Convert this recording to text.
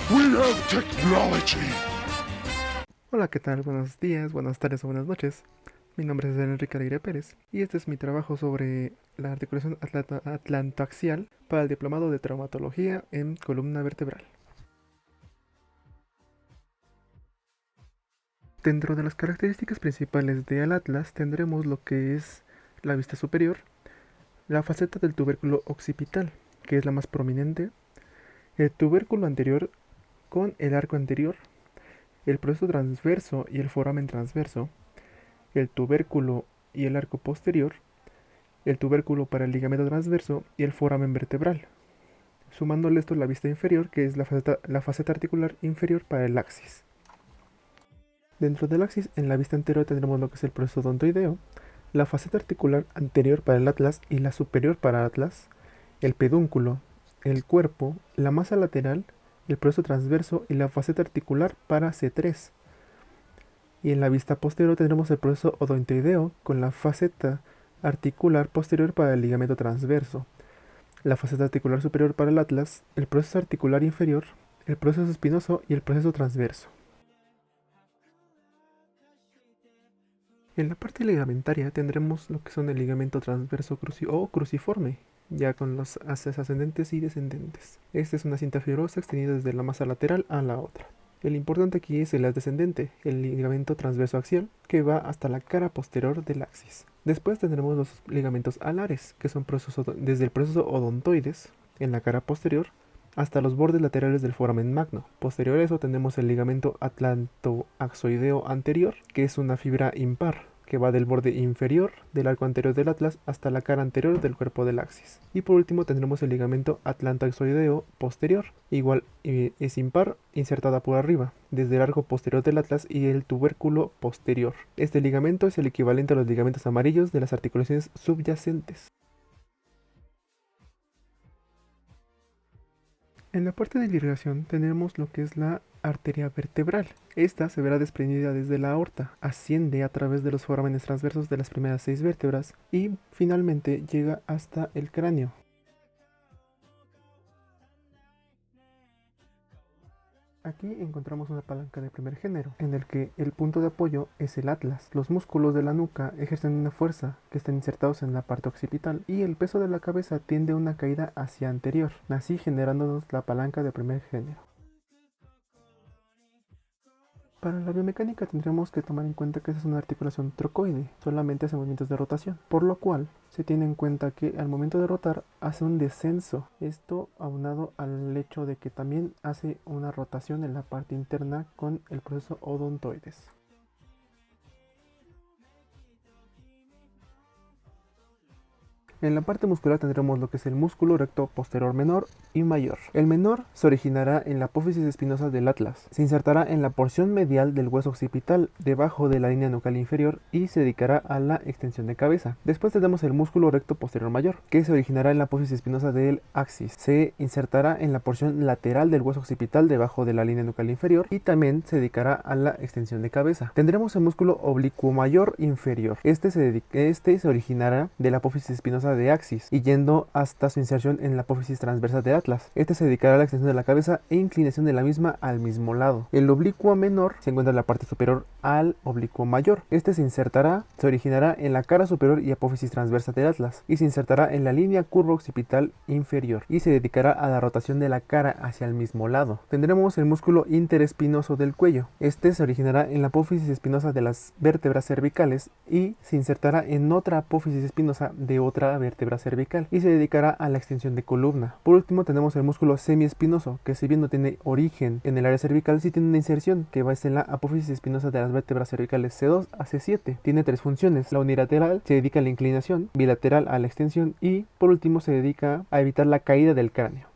We have technology. Hola, ¿qué tal? Buenos días, buenas tardes o buenas noches. Mi nombre es Enrique Alegre Pérez y este es mi trabajo sobre la articulación atlantoaxial para el diplomado de traumatología en columna vertebral. Dentro de las características principales del atlas tendremos lo que es la vista superior, la faceta del tubérculo occipital, que es la más prominente, el tubérculo anterior con el arco anterior, el proceso transverso y el foramen transverso, el tubérculo y el arco posterior, el tubérculo para el ligamento transverso y el foramen vertebral, sumándole esto la vista inferior, que es la faceta articular inferior para el axis. Dentro del axis, en la vista anterior tendremos lo que es el proceso odontoideo, la faceta articular anterior para el atlas y la superior para el atlas, el pedúnculo, el cuerpo, la masa lateral, el proceso transverso y la faceta articular para C3. Y en la vista posterior tendremos el proceso odontoideo con la faceta articular posterior para el ligamento transverso, la faceta articular superior para el atlas, el proceso articular inferior, el proceso espinoso y el proceso transverso. En la parte ligamentaria tendremos lo que son el ligamento transverso o cruciforme, ya con los haces ascendentes y descendentes. Esta es una cinta fibrosa extendida desde la masa lateral a la otra. El importante aquí es el haz descendente, el ligamento transverso axial, que va hasta la cara posterior del axis. Después tendremos los ligamentos alares, que son desde el proceso odontoides, en la cara posterior, hasta los bordes laterales del foramen magno. Posterior a eso tendremos el ligamento atlantoaxoideo anterior, que es una fibra impar, que va del borde inferior del arco anterior del atlas hasta la cara anterior del cuerpo del axis. Y por último tendremos el ligamento atlantoaxoideo posterior, igual es impar, insertada por arriba, desde el arco posterior del atlas y el tubérculo posterior. Este ligamento es el equivalente a los ligamentos amarillos de las articulaciones subyacentes. En la parte de la irrigación tenemos lo que es la arteria vertebral. Esta se verá desprendida desde la aorta, asciende a través de los forámenes transversos de las primeras 6 vértebras y finalmente llega hasta el cráneo. Aquí encontramos una palanca de primer género, en el que el punto de apoyo es el atlas. Los músculos de la nuca ejercen una fuerza que están insertados en la parte occipital y el peso de la cabeza tiende a una caída hacia anterior, así generándonos la palanca de primer género. Para la biomecánica tendremos que tomar en cuenta que esta es una articulación trocoide, solamente hace movimientos de rotación, por lo cual se tiene en cuenta que al momento de rotar hace un descenso, esto aunado al hecho de que también hace una rotación en la parte interna con el proceso odontoides. En la parte muscular tendremos lo que es el músculo recto posterior menor y mayor. El menor se originará en la apófisis espinosa del atlas. Se insertará en la porción medial del hueso occipital, debajo de la línea nucal inferior, y se dedicará a la extensión de cabeza. Después tenemos el músculo recto posterior mayor, que se originará en la apófisis espinosa del axis. Se insertará en la porción lateral del hueso occipital, debajo de la línea nucal inferior, y también se dedicará a la extensión de cabeza. Tendremos el músculo oblicuo mayor inferior. Este se originará de la apófisis espinosa de axis y yendo hasta su inserción en la apófisis transversa de atlas. Este se dedicará a la extensión de la cabeza e inclinación de la misma al mismo lado. El oblicuo menor se encuentra en la parte superior al oblicuo mayor. Este se originará en la cara superior y apófisis transversa del atlas y se insertará en la línea curva occipital inferior y se dedicará a la rotación de la cara hacia el mismo lado. Tendremos el músculo interespinoso del cuello. Este se originará en la apófisis espinosa de las vértebras cervicales y se insertará en otra apófisis espinosa de otra vértebra cervical y se dedicará a la extensión de columna. Por último tenemos el músculo semiespinoso, que si bien no tiene origen en el área cervical, sí tiene una inserción que va en la apófisis espinosa de las vértebras cervicales C2 a C7. Tiene 3 funciones. La unilateral se dedica a la inclinación, bilateral a la extensión y por último se dedica a evitar la caída del cráneo.